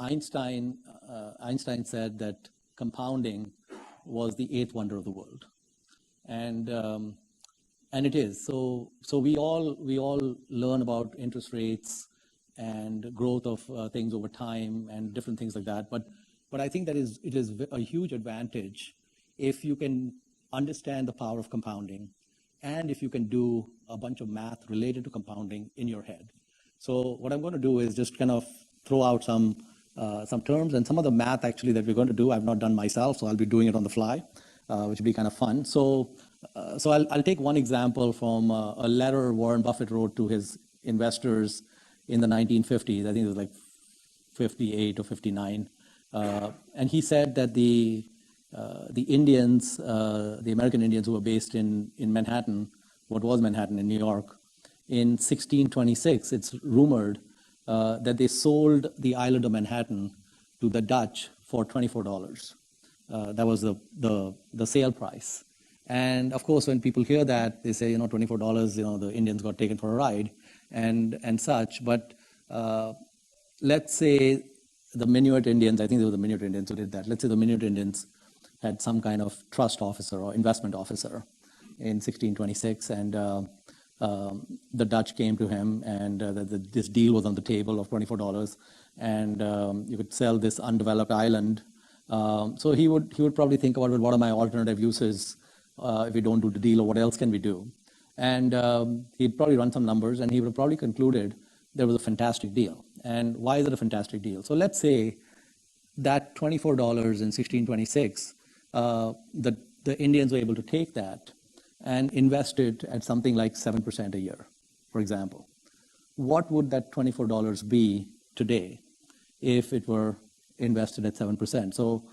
Einstein said that compounding was the eighth wonder of the world, and it is. So we all learn about interest rates and growth of things over time and different things like that. But I think that it is a huge advantage if you can understand the power of compounding, and if you can do a bunch of math related to compounding in your head. So what I'm going to do is just kind of throw out some terms, and some of the math actually that we're going to do I've not done myself, so I'll be doing it on the fly, which will be kind of fun. So I'll take one example from a letter Warren Buffett wrote to his investors in the 1950s. I think it was like 58 or 59. And he said that the Indians, the American Indians who were based in Manhattan, what was Manhattan in New York, in 1626, it's rumored that they sold the island of Manhattan to the Dutch for $24. That was the sale price. And of course, when people hear that, they say, $24, the Indians got taken for a ride and such. But let's say the Minuit Indians, I think they were the Minuit Indians who did that. Let's say the Minuit Indians had some kind of trust officer or investment officer in 1626, and the Dutch came to him, and this deal was on the table of $24, and you could sell this undeveloped island. So he would probably think about, well, what are my alternative uses if we don't do the deal, or what else can we do? And he'd probably run some numbers, and he would have probably concluded there was a fantastic deal. And why is it a fantastic deal? So let's say that $24 in 1626, the Indians were able to take that and invest it at something like 7% a year, for example. What would that $24 be today if it were invested at 7%? So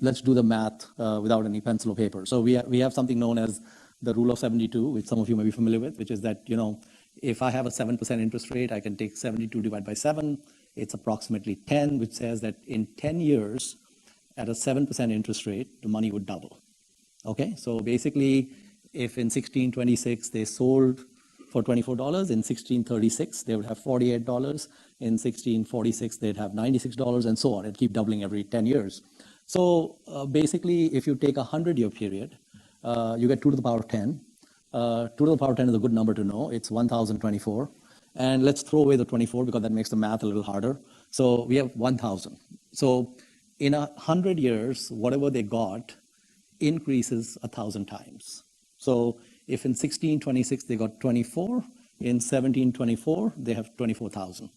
let's do the math without any pencil or paper. So we have something known as the rule of 72, which some of you may be familiar with, which is that, if I have a 7% interest rate, I can take 72 divided by 7. It's approximately 10, which says that in 10 years, at a 7% interest rate, the money would double. Okay, so basically, if in 1626 they sold for $24, in 1636 they would have $48, in 1646 they'd have $96, and so on. It'd keep doubling every 10 years. So basically, if you take a 100-year period, you get 2 to the power of 10. 2 to the power of 10 is a good number to know. It's 1,024. And let's throw away the 24 because that makes the math a little harder. So we have 1,000. So in 100 years, whatever they got increases 1,000 times. So if in 1626 they got 24, in 1724 they have 24,000.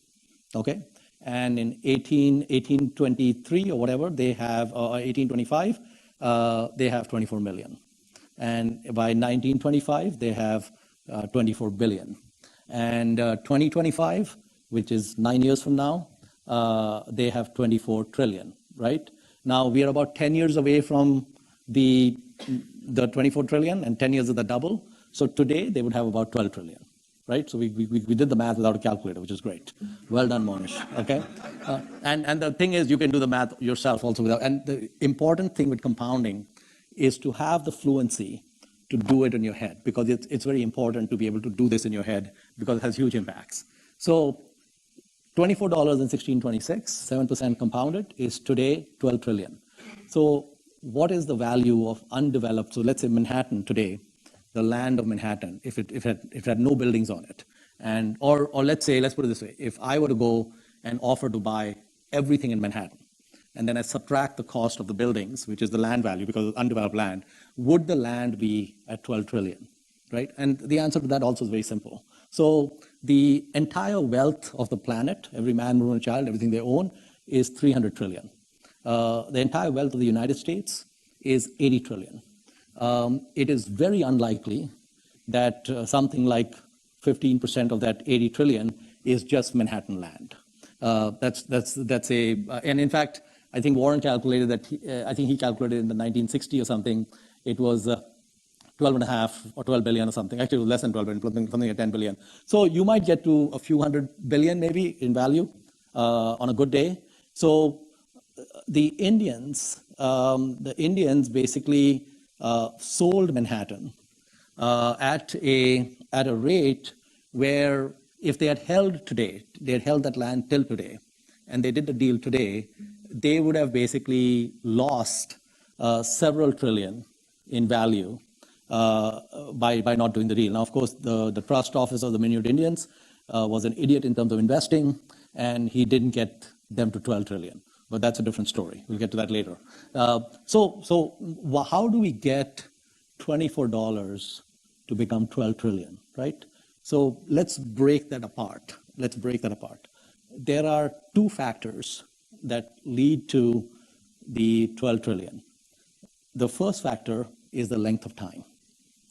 Okay? And in 1823 or whatever, they have 1825, they have 24 million. And by 1925, they have 24 billion. And 2025, which is 9 years from now, they have 24 trillion, right? Now, we are about 10 years away from the 24 trillion, and 10 years is the double. So today, they would have about 12 trillion, right? So we did the math without a calculator, which is great. Well done, Mohnish, okay? And the thing is, you can do the math yourself also without, and the important thing with compounding is to have the fluency to do it in your head, because it's very important to be able to do this in your head because it has huge impacts. So $24 in 1626, 7% compounded, is today 12 trillion. So what is the value of undeveloped, so let's say Manhattan today, the land of Manhattan, if it had no buildings on it, and or let's put it this way, if I were to go and offer to buy everything in Manhattan, and then I subtract the cost of the buildings, which is the land value because it's undeveloped land, would the land be at 12 trillion, right? And the answer to that also is very simple. So the entire wealth of the planet, every man, woman, and child, everything they own, is 300 trillion. The entire wealth of the United States is 80 trillion. It is very unlikely that something like 15% of that 80 trillion is just Manhattan land. And in fact, I think Warren calculated that, I think he calculated in the 1960 or something, it was 12.5 or 12 billion or something. Actually, it was less than 12 billion, something like 10 billion. So you might get to a few hundred billion maybe in value on a good day. So the Indians basically sold Manhattan at a rate where if they had held today, they had held that land till today, and they did the deal today, they would have basically lost several trillion in value by not doing the deal. Now, of course, the trust officer of the Minute Indians was an idiot in terms of investing, and he didn't get them to 12 trillion. But that's a different story. We'll get to that later. So how do we get $24 to become 12 trillion, right? So let's break that apart. There are two factors that lead to the 12 trillion. The first factor is the length of time.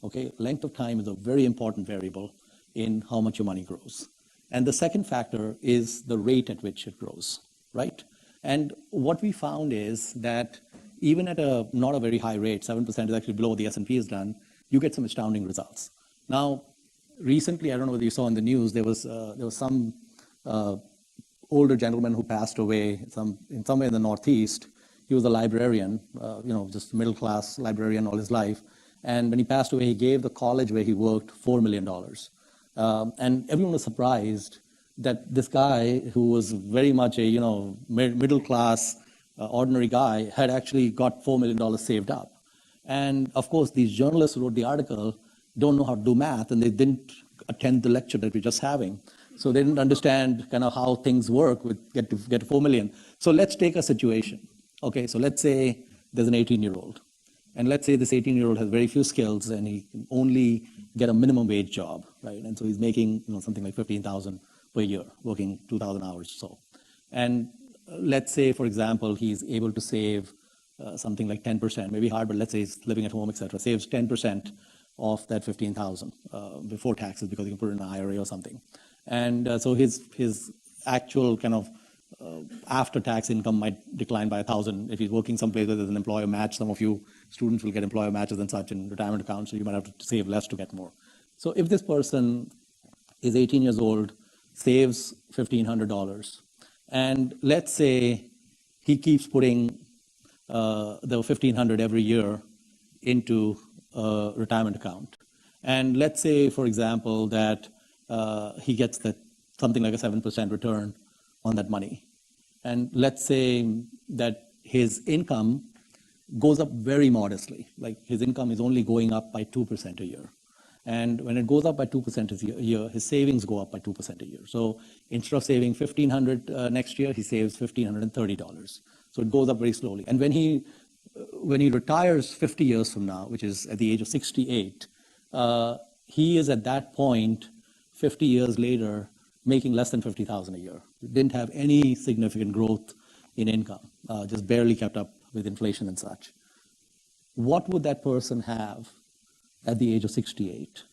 Okay, length of time is a very important variable in how much your money grows. And the second factor is the rate at which it grows, right? And what we found is that even at not a very high rate, 7% is actually below what the S&P has done, you get some astounding results. Now, recently, I don't know whether you saw in the news, there was some older gentleman who passed away somewhere in the Northeast. He was a librarian, just middle-class librarian all his life. And when he passed away, he gave the college where he worked $4 million. And everyone was surprised that this guy, who was very much a middle-class, ordinary guy, had actually got $4 million saved up. And of course, these journalists who wrote the article don't know how to do math, and they didn't attend the lecture that we're just having. So they didn't understand kind of how things work with get 4 million. So let's take a situation. Okay, so let's say there's an 18-year-old. And let's say this 18-year-old has very few skills and he can only get a minimum wage job, right? And so he's making something like 15,000 per year, working 2,000 hours or so. And let's say, for example, he's able to save something like 10%, maybe hard, but let's say he's living at home, et cetera, saves 10% of that 15,000 before taxes because he can put it in an IRA or something. And so his actual kind of after-tax income might decline by 1,000 if he's working someplace where there's an employer match. Some of you students will get employer matches and such in retirement accounts, so you might have to save less to get more. So if this person is 18 years old, saves $1,500, and let's say he keeps putting the $1,500 every year into a retirement account, and let's say, for example, that he gets something like a 7% return on that money. And let's say that his income goes up very modestly, like his income is only going up by 2% a year. And when it goes up by 2% a year, his savings go up by 2% a year. So instead of saving $1,500 next year, he saves $1,530. So it goes up very slowly. And when he retires 50 years from now, which is at the age of 68, he is at that point, 50 years later, making less than $50,000 a year. Didn't have any significant growth in income, just barely kept up with inflation and such. What would that person have at the age of 68?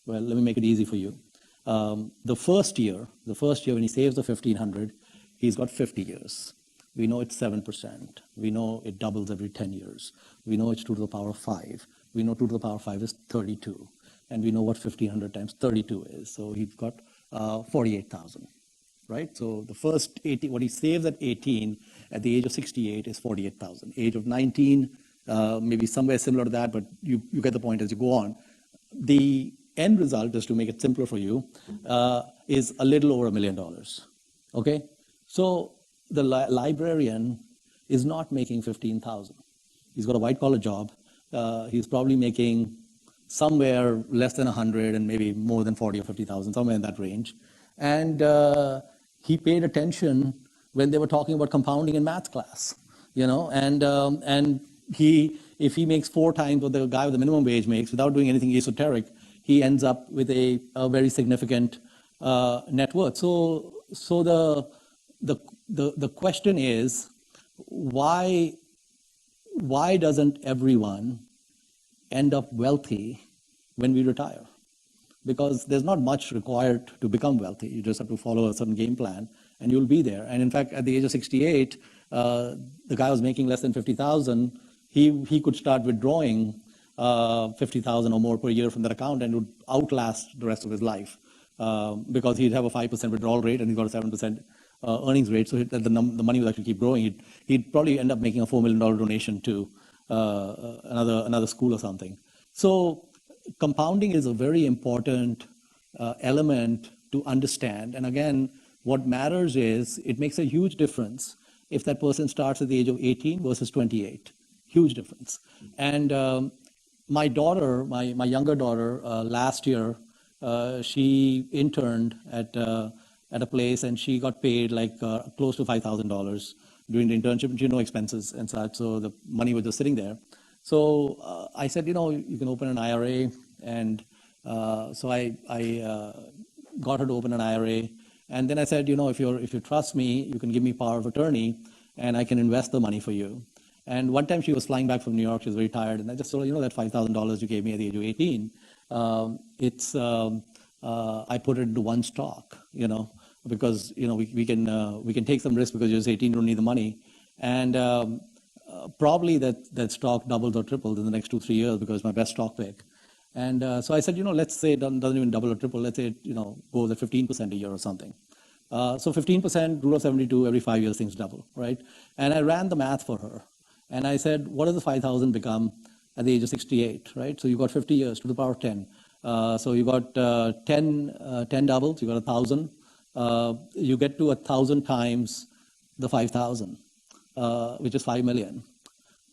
Well, let me make it easy for you. The first year when he saves the $1,500, he's got 50 years. We know it's 7%. We know it doubles every 10 years. We know it's 2 to the power of 5. We know 2 to the power of 5 is 32. And we know what 1,500 times 32 is. So he's got 48,000, right? So the first 80, what he saves at 18, at the age of 68 is 48,000. Age of 19, maybe somewhere similar to that, but you get the point as you go on. The end result, just to make it simpler for you, is a little over $1 million, okay? So the librarian is not making 15,000. He's got a white-collar job. He's probably making somewhere less than 100 and maybe more than 40 or 50,000, somewhere in that range. And he paid attention when they were talking about compounding in math class, and if he makes 4 times what the guy with the minimum wage makes without doing anything esoteric, he ends up with a very significant net worth. So the question is, why doesn't everyone end up wealthy when we retire? Because there's not much required to become wealthy. You just have to follow a certain game plan and you'll be there. And in fact, at the age of 68, the guy was making less than 50,000. He could start withdrawing 50,000 or more per year from that account and would outlast the rest of his life because he'd have a 5% withdrawal rate and he's got a 7% earnings rate. So the money would actually keep growing. He'd probably end up making a $4 million donation to another school or something. So compounding is a very important element to understand. And again, What matters is it makes a huge difference if that person starts at the age of 18 versus 28. Huge difference. And my daughter, my younger daughter, last year, she interned at a place and she got paid like close to $5,000 during the internship. She had no expenses and such, so the money was just sitting there. So I said, you can open an IRA, and so I got her to open an IRA, and then I said, if you trust me, you can give me power of attorney, and I can invest the money for you. And one time she was flying back from New York, she was very tired, and I just told her, that $5,000 you gave me at the age of 18, I put it into one stock, because we can take some risk because you're just 18, you don't need the money, and probably that stock doubles or triples in the next 2-3 years because it's my best stock pick. And so I said, let's say it doesn't even double or triple. Let's say it, goes at 15% a year or something. So 15%, rule of 72, every 5 years things double, right? And I ran the math for her. And I said, what does the 5,000 become at the age of 68, right? So you got 50 years to the power of 10. So you got 10 doubles, you got 1,000. You get to 1,000 times the 5,000, which is 5 million.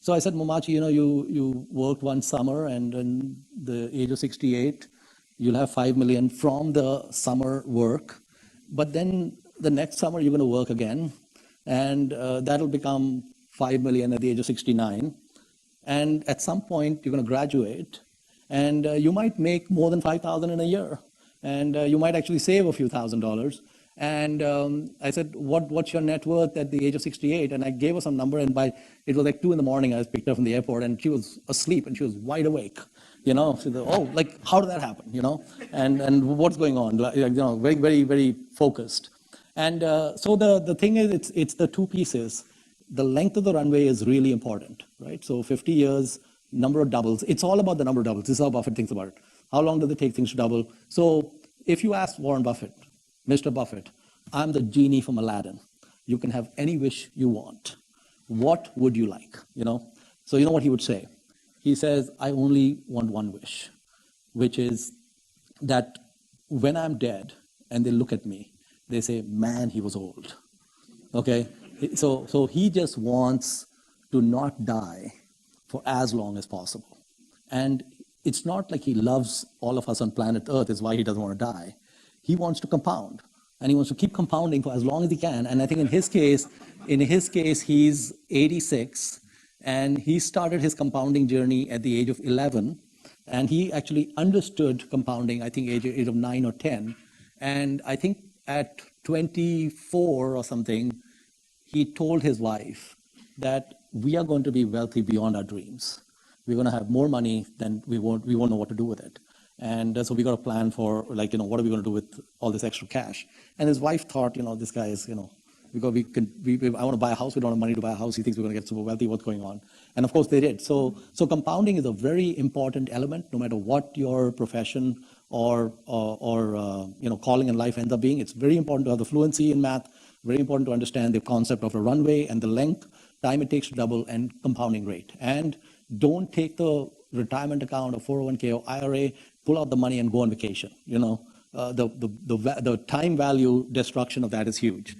So I said, Momachi, you worked one summer, and in the age of 68, you'll have 5 million from the summer work. But then the next summer, you're going to work again, and that'll become 5 million at the age of 69. And at some point, you're going to graduate, and you might make more than 5,000 in a year, and you might actually save a few $1,000s. And I said, what's your net worth at the age of 68? And I gave her some number, and it was like 2 in the morning, I was picked up from the airport, and she was asleep, and she was wide awake. She said, oh, like, how did that happen, and what's going on? Very, very, very focused. And so the thing is, it's the two pieces. The length of the runway is really important, right? So 50 years, number of doubles. It's all about the number of doubles. This is how Buffett thinks about it. How long does it take things to double? So if you ask Warren Buffett, Mr. Buffett, I'm the genie from Aladdin. You can have any wish you want. What would you like? So you know what he would say? He says, I only want one wish, which is that when I'm dead and they look at me, they say, man, he was old. Okay? So he just wants to not die for as long as possible. And it's not like he loves all of us on planet Earth is why he doesn't want to die. He wants to compound, and he wants to keep compounding for as long as he can. And I think in his case, he's 86, and he started his compounding journey at the age of 11, and he actually understood compounding, I think, age of 9 or 10. And I think at 24 or something, he told his wife that we are going to be wealthy beyond our dreams. We're going to have more money than we won't know what to do with it. And so we got a plan for, what are we going to do with all this extra cash? And his wife thought, this guy is, I want to buy a house. We don't have money to buy a house. He thinks we're going to get super wealthy. What's going on? And of course they did. So compounding is a very important element, no matter what your profession or calling in life ends up being. It's very important to have the fluency in math. Very important to understand the concept of a runway and the length, time it takes to double, and compounding rate. And don't take the retirement account or 401k or IRA, pull out the money and go on vacation. The time value destruction of that is huge.